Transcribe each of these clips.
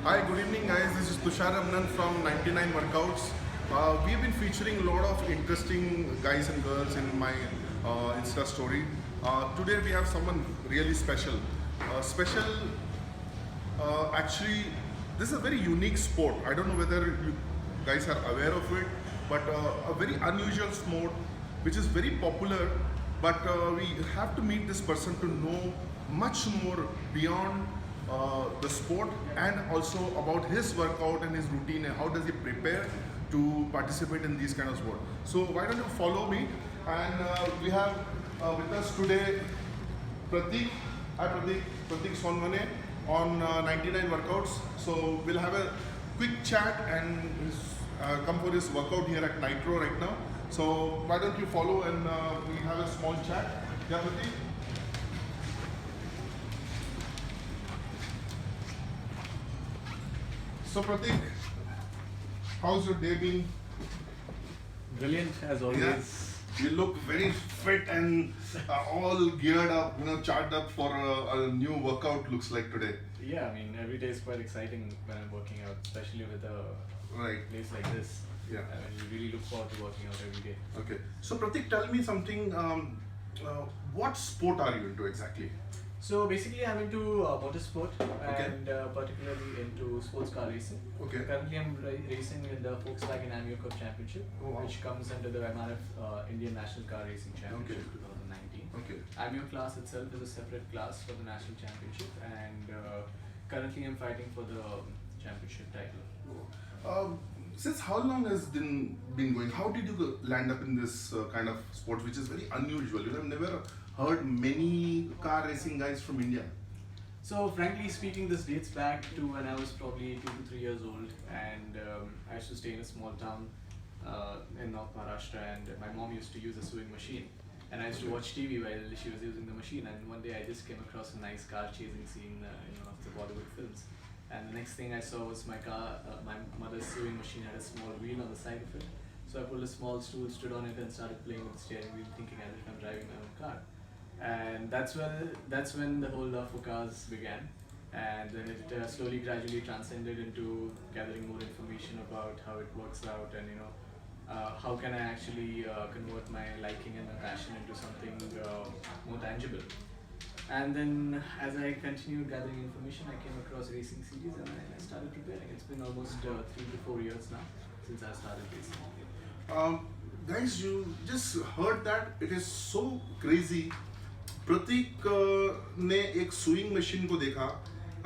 Hi, good evening guys. This is Tushar Ramnan from 99 Workouts. We've been featuring a lot of interesting guys and girls in my Insta story. Today we have someone really special. Actually, this is a very unique sport. I don't know whether you guys are aware of it, but a very unusual sport which is very popular. But we have to meet this person to know much more beyond the sport and also about his workout and his routine and how does he prepare to participate in these kind of sport. So why don't you follow me? And we have with us today Pratik. Hi Pratik Sonmane on 99 Workouts. So we'll have a quick chat and come for his workout here at Nitro right now. So why don't you follow and we have a small chat. Yeah, Pratik? So Pratik, how's your day been? Brilliant as always. Yeah. You look very fit and all geared up, charged up for a new workout looks like today. Yeah, I mean, every day is quite exciting when I'm working out, especially with a Right. place like this. Yeah. I mean, you really look forward to working out every day. Okay. So Pratik, tell me something. What sport are you into exactly? So basically, I'm into motorsport and particularly into sports car racing. Okay. Currently, I'm racing in the Volkswagen Amio Cup Championship, Oh, wow. which comes under the MRF Indian National Car Racing Championship 2019. Okay. Amio class itself is a separate class for the national championship, and currently I'm fighting for the championship title. Since how long has been going? How did you land up in this kind of sport, which is very unusual? I've never heard many car racing guys from India. So frankly speaking, this dates back to when I was probably 2 to 3 years old, and I used to stay in a small town in North Maharashtra, and my mom used to use a sewing machine, and I used to watch TV while she was using the machine, and one day I just came across a nice car chasing scene in one of the Bollywood films, and the next thing I saw was my mother's sewing machine had a small wheel on the side of it, so I pulled a small stool, stood on it, and started playing with the steering wheel, thinking as if I'm driving my own car. And that's when the whole love for cars began, and then it slowly gradually transcended into gathering more information about how it works out, and how can I actually convert my liking and my passion into something more tangible. And then as I continued gathering information, I came across racing series, and I started preparing. It's been almost 3 to 4 years now since I started racing. Guys, you just heard that. It is so crazy. प्रतीक ने एक swing machine को देखा,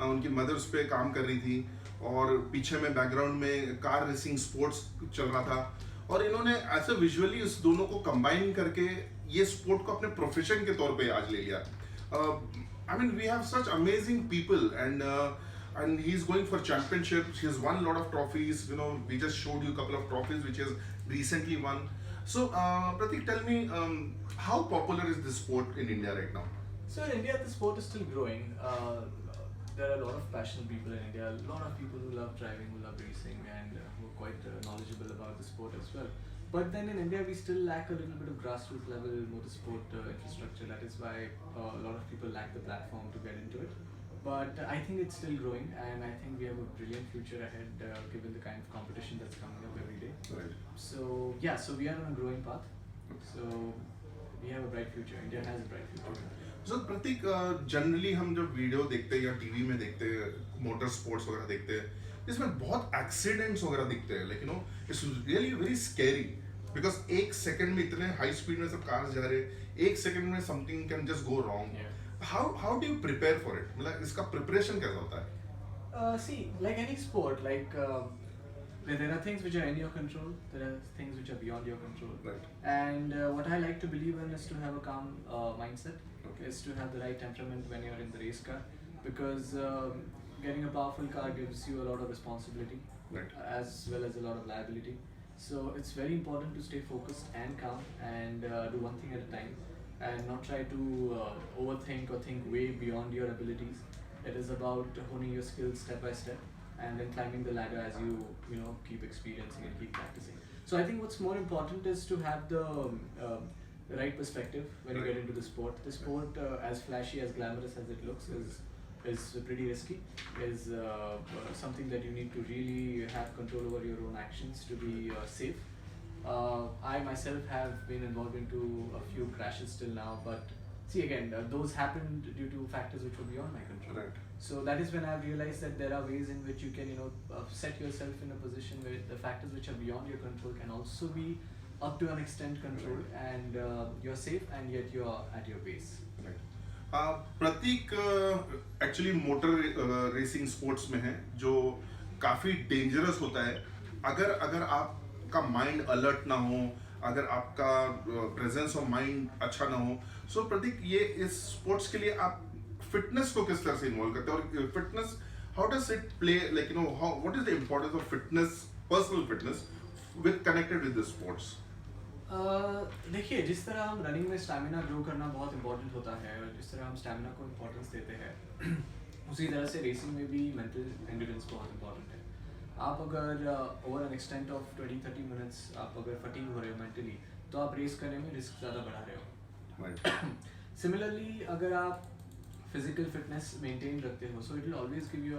उनकी mother उस पर काम कर रही थी और पीछे में बैकग्राउंड में कार रेसिंग स्पोर्ट्स चल रहा था, और इन्होंने ऐसे विजुअली इस दोनों को कंबाइन करके ये स्पोर्ट को अपने प्रोफेशन के तौर पे आज ले लिया. I mean we have such amazing people and he's going for championships. He's won a lot of trophies. We just showed you a couple of trophies which he has recently won. So Pratik, tell me, how popular is this sport in India right now? So in India, the sport is still growing. There are a lot of passionate people in India, a lot of people who love driving, who love racing, and who are quite knowledgeable about the sport as well. But then in India, we still lack a little bit of grassroots level motorsport infrastructure. That is why a lot of people lack the platform to get into it. But I think it's still growing, and I think we have a brilliant future ahead given the kind of competition that's coming up every day. Right. So yeah, so we are on a growing path. So we have a bright future. India has a bright future. So Pratik, generally हम जब video देखते हैं या TV में देखते हैं, motor sports वगैरह देखते हैं, इसमें बहुत एक्सीडेंट्स वगैरह दिखते हैं. Like it's really very scary because एक सेकंड में इतने हाई स्पीड में सब कार्स जा रहे हैं, एक सेकंड में something can just go wrong. How do you prepare for it? मतलब इसका प्रिपरेशन कैसा होता है? See, like any sport, there are things which are in your control, there are things which are beyond your control. Right. And what I like to believe in is to have a calm mindset, Okay. is to have the right temperament when you're in the race car, because getting a powerful car gives you a lot of responsibility, Right. as well as a lot of liability. So it's very important to stay focused and calm and do one thing at a time, and not try to overthink or think way beyond your abilities. It is about honing your skills step by step, and then climbing the ladder as you keep experiencing and keep practicing. So I think what's more important is to have the right perspective when you Right. get into the sport. The sport, as flashy, as glamorous as it looks, is pretty risky, is something that you need to really have control over your own actions to be safe. I myself have been involved into a few crashes till now, but see again, those happened due to factors which were beyond my control. Right. So that is when I've realized that there are ways in which you can, set yourself in a position where the factors which are beyond your control can also be up to an extent controlled, and you're safe and yet you're at your base. Right. Pratik actually motor racing sports में है जो काफ़ी dangerous होता है अगर अगर आपका mind alert ना हो, अगर आपका प्रेजेंस ऑफ माइंड अच्छा ना हो. सो प्रतीक, ये इस स्पोर्ट्स के लिए आप फिटनेस को किस तरह से इन्वॉल्व करते हैं और fitness how does it play, like how what is the importance of fitness, personal fitness with connected with the sports? देखिए, जिस तरह हम रनिंग में स्टैमिना ग्रो करना बहुत इंपॉर्टेंट होता है और जिस तरह हम स्टैमिना को इम्पोर्टेंस देते हैं उसी तरह से रेसिंग में भी मेंटल एंड्योरेंस बहुत इंपॉर्टेंट है. आप अगर over an extent of 20-30 minutes आप अगर फटीग हो रहे हो मेंटली, तो आप रेस करने में रिस्क ज़्यादा बढ़ा रहे हो. सिमिलरली अगर आप फिजिकल फिटनेस मेंटेन रखते हो, so it will always give you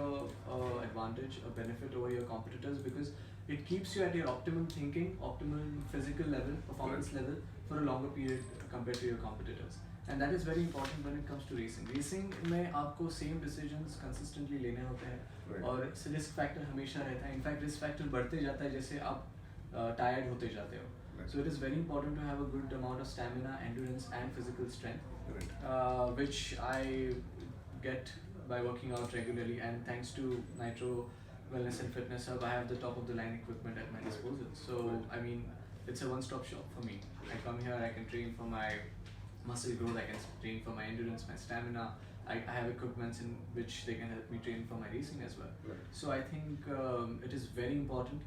advantage, a benefit over your competitors, because it keeps you at your optimum thinking, optimal physical level, performance level for a longer period compared to your competitors. And that is very important when it comes to racing. Racing में आपको same decisions consistently लेने होते हैं और risk factor हमेशा रहता है. In fact, risk factor बढ़ते जाता है जैसे आप tired होते जाते हो. So it is very important to have a good amount of stamina, endurance and physical strength, which I get by working out regularly, and thanks to Nitro Wellness and Fitness Hub, I have the top of the line equipment at my disposal. So I mean, it's a one-stop shop for me. I come here, I can train for my muscle growth, I can train for my endurance, my stamina. I have equipments in which they can help me train for my racing as well. So I think it is very important.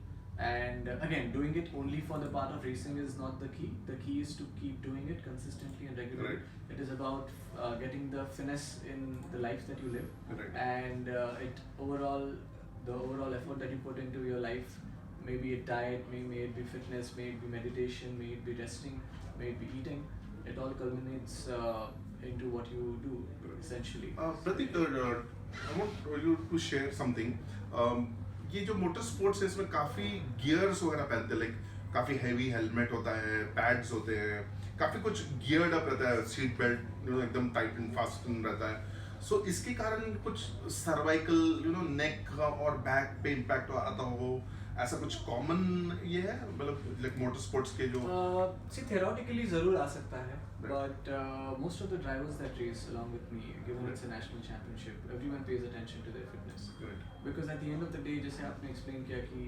And again, doing it only for the part of racing is not the key. The key is to keep doing it consistently and regularly. It is about getting the finesse in the life that you live, and the overall effort that you put into your life, maybe it diet, may it be fitness, may it be meditation, may it be resting, may it be eating, it all culminates into what you do essentially. Pratik, I want you to share something. ये जो motor sports है इसमें काफ़ी gears वगैरह पहनते हैं, like काफ़ी heavy helmet होता है, पैड्स होते हैं, काफ़ी कुछ गियर्ड अप रहता है, सीट बेल्ट एकदम टाइट एंड फास्टन रहता है. सो इसके कारण कुछ सर्वाइकल नेक और बैक पे इम्पैक्ट आता हो, ऐसा कुछ कॉमन ये है, मतलब लाइक मोटर स्पोर्ट्स के जो theoretically ज़रूर आ सकता है, but most of the drivers that race along with me, given it's a national championship, everyone pays attention to their fitness. Because at the end of the day, जैसे आपने explain किया कि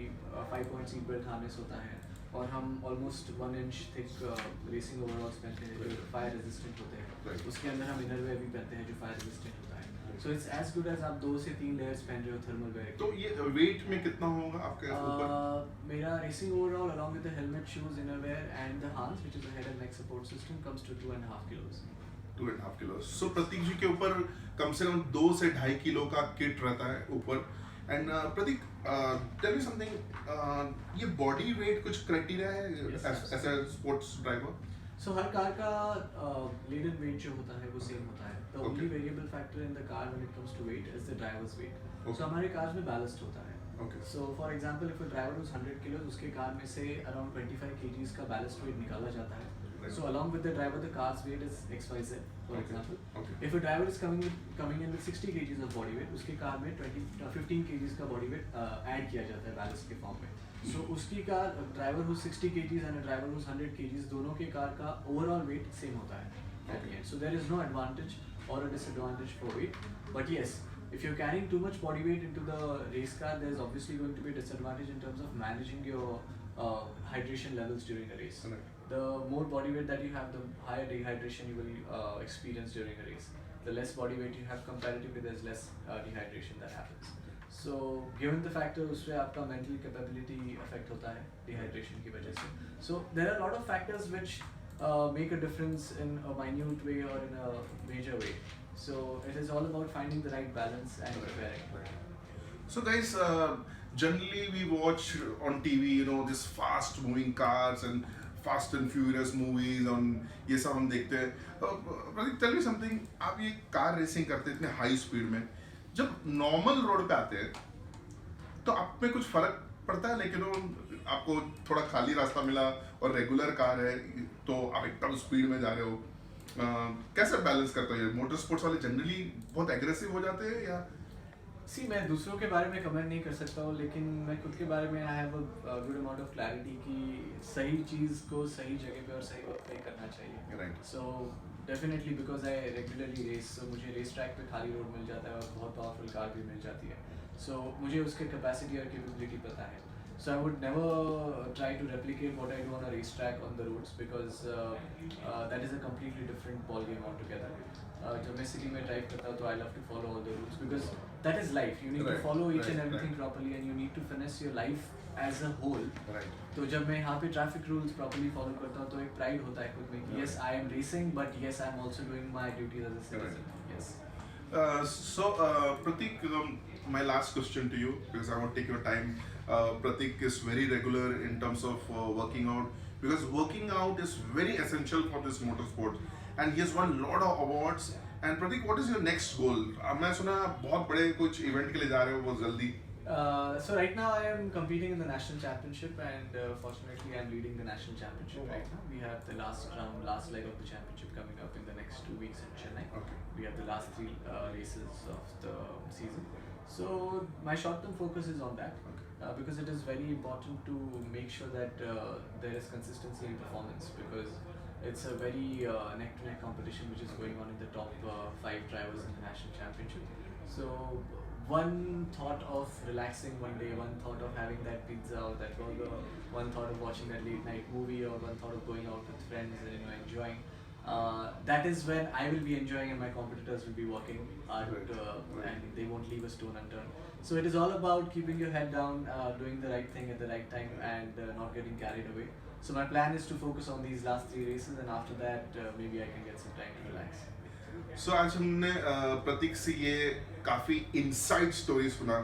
5-point seat belt harness होता है और हम almost 1 inch thick racing overalls पहनते हैं जो fire resistant होते हैं. उसके अंदर हम innerwear भी पहनते हैं जो fire resistant होता है. So it's as good as आप 2 से 3 layers पहन रहे हो thermal wear. तो ये weight में कितना होगा आपके ऊपर? मेरा racing overall along with the helmet, shoes, innerwear and the harness, which is a head and neck support system, comes to 2.5 kilos. 2.5 kilos. So प्रतीक जी के ऊपर कम से कम 2 से 2.5 किलो का किट रहता है ऊपर. And Pratik, tell me something, ये बॉडी वेट कुछ क्राइटेरिया है as a sports driver? So हर कार का laden weight जो होता है वो सेम होता है. The only variable factor in the car when it comes to weight is the driver's weight. So हमारे cars में ballast होता है. So for example, if a driver is 100 kilos, उसके कार में से around 25 kgs का ballast weight निकाला जाता है. So along with the driver, the car's weight is XYZ. For example, if a driver is coming in with 60 kgs of body weight, उसके car में 15 kgs का body weight add किया जाता है ballast के form में. So उसकी car, driver who's 60 kgs and a driver who's 100 kgs, दोनों के कार का overall weight same होता है at the end. So there is no advantage or a disadvantage for weight. But yes, if you're carrying too much body weight into the race car, there's obviously going to be a disadvantage in terms of managing your hydration levels during a race. The more body weight that you have, the higher dehydration you will experience during a race. The less body weight you have, comparatively there's less dehydration that happens. So given the factor उसमें आपका mental capability affect होता है dehydration की वजह से. So there are a lot of factors which make a difference in a minute way or in a major way. So it is all about finding the right balance and preparing. So guys, generally we watch on TV, this fast moving cars and Fast and Furious movies on ये सब हम देखते हैं. प्रतीक, tell me something, आप ये car racing करते हैं इतने हाई स्पीड में, जब नॉर्मल रोड पे आते हैं तो आप में कुछ फर्क पड़ता है, लेकिन आपको थोड़ा खाली रास्ता मिला और रेगुलर कार है तो आप एकदम स्पीड में जा रहे हो, कैसे बैलेंस करते हो? ये मोटर स्पोर्ट्स वाले जनरली बहुत एग्रेसिव हो जाते हैं या? सी मैं दूसरों के बारे में कमेंट नहीं कर सकता हूँ, लेकिन मैं खुद के बारे में I have a good amount of clarity कि सही चीज़ को सही जगह पे और सही वक्त पे करना चाहिए। Right. So definitely because I regularly race, so मुझे रेस ट्रैक पे खाली रोड मिल जाता है और बहुत पावरफुल कार भी मिल जाती है। सो मुझे उसके कैपेसिटी और कैपेबिलिटी पता है। So I would never try to replicate what I do on a racetrack on the roads because that is a completely different ball game altogether. जब मैं सिटी में ड्राइव करता हूँ तो I love to follow all the rules because that is life, you need to Right, follow each and right, everything right. Properly and you need to finish your life as a whole. Right. तो जब मैं यहाँ पे traffic rules properly follow करता हूँ तो एक pride होता है खुद में कि yes I am racing but yes I am also doing my duties as a citizen. Yes. So, Pratik, my last question to you, because I won't take your time. Pratik is very regular in terms of working out, because working out is very essential for this motorsport, and he has won a lot of awards. And Pratik, what is your next goal? मैं सुना बहुत बड़े कुछ event के लिए जा रहे हो बहुत जल्दी। So right now I am competing in the national championship and fortunately I am leading the national championship right now. We have the last round, last leg of the championship coming up in the next 2 weeks in Chennai. Okay. We have the last 3 races of the season. So my short-term focus is on that because it is very important to make sure that there is consistency in performance because it's a very neck-to-neck competition which is going on in the top 5 drivers in the national championship. So one thought of relaxing one day, one thought of having that pizza or that burger, one thought of watching that late night movie or one thought of going out with friends and enjoying, that is when I will be enjoying and my competitors will be working hard Right. and they won't leave a stone unturned. So it is all about keeping your head down, doing the right thing at the right time and not getting carried away. So my plan is to focus on these last 3 races and after that maybe I can get some time to relax. So आज हमने प्रतीक से ये काफ़ी inside story सुना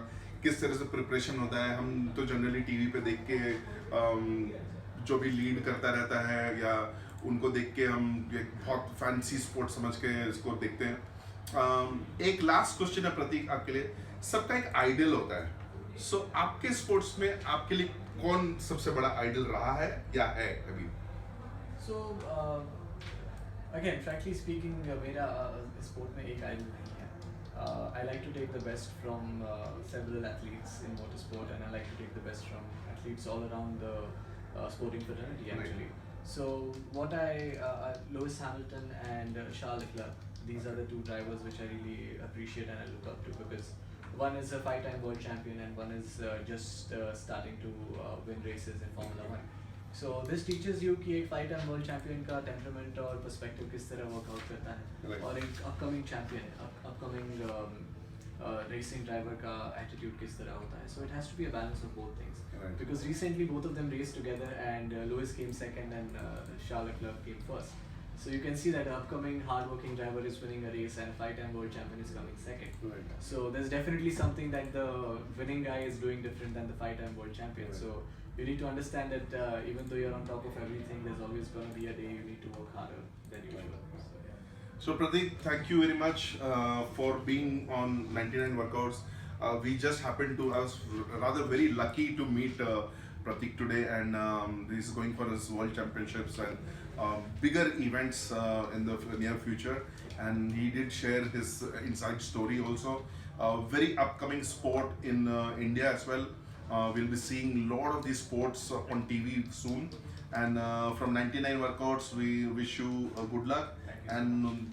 किस तरह से preparation होता है। हम तो जनरली टीवी पे देख के जो भी लीड करता रहता है या उनको देख के हम एक बहुत फैंसी स्पोर्ट समझ के इसको देखते हैं। एक लास्ट क्वेश्चन है प्रतीक आपके लिए, सबका एक आइडल होता है। सो आपके स्पोर्ट्स में आपके लिए कौन सबसे बड़ा आइडल रहा है या है अभी? So again, frankly speaking, मेरा sport में एक आइडल नहीं है. I like to take the best from several athletes in motorsport, and I like to take the best from athletes all around the sporting fraternity actually. So what Lewis Hamilton and Charles Leclerc, these are the 2 drivers which I really appreciate and I look up to because one is a 5-time world champion and one is just starting to win races in Formula 1. So this teaches you कि एक 5-time world champion का temperament और perspective किस तरह workout करता है और एक upcoming champion, upcoming racing driver का attitude किस तरह होता है. So it has to be a balance of both things. Right. Because recently both of them raced together and Lewis came second and Charles Leclerc came first. So you can see that an upcoming hard-working driver is winning a race and a 5-time world champion is coming second. Right. So there's definitely something that the winning guy is doing different than the 5-time world champion. Right. So you need to understand that even though you're on top of everything, there's always going to be a day you need to work harder than usual. So, yeah. So Pratik, thank you very much for being on 99 Workouts. We just happened to, I was rather very lucky to meet Pratik today, and he's going for his World Championships and bigger events in the near future. And he did share his inside story also. Very upcoming sport in India as well. We'll be seeing a lot of these sports on TV soon. And from 99 Workouts, we wish you good luck. And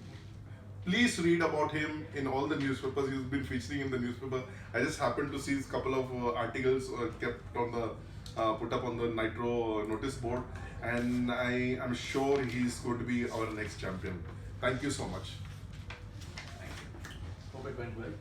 please read about him in all the newspapers. He's been featuring in the newspaper. I just happened to see a couple of articles kept on the put up on the Nitro notice board, and I am sure he's going to be our next champion. Thank you so much. Thank you. Hope it went well.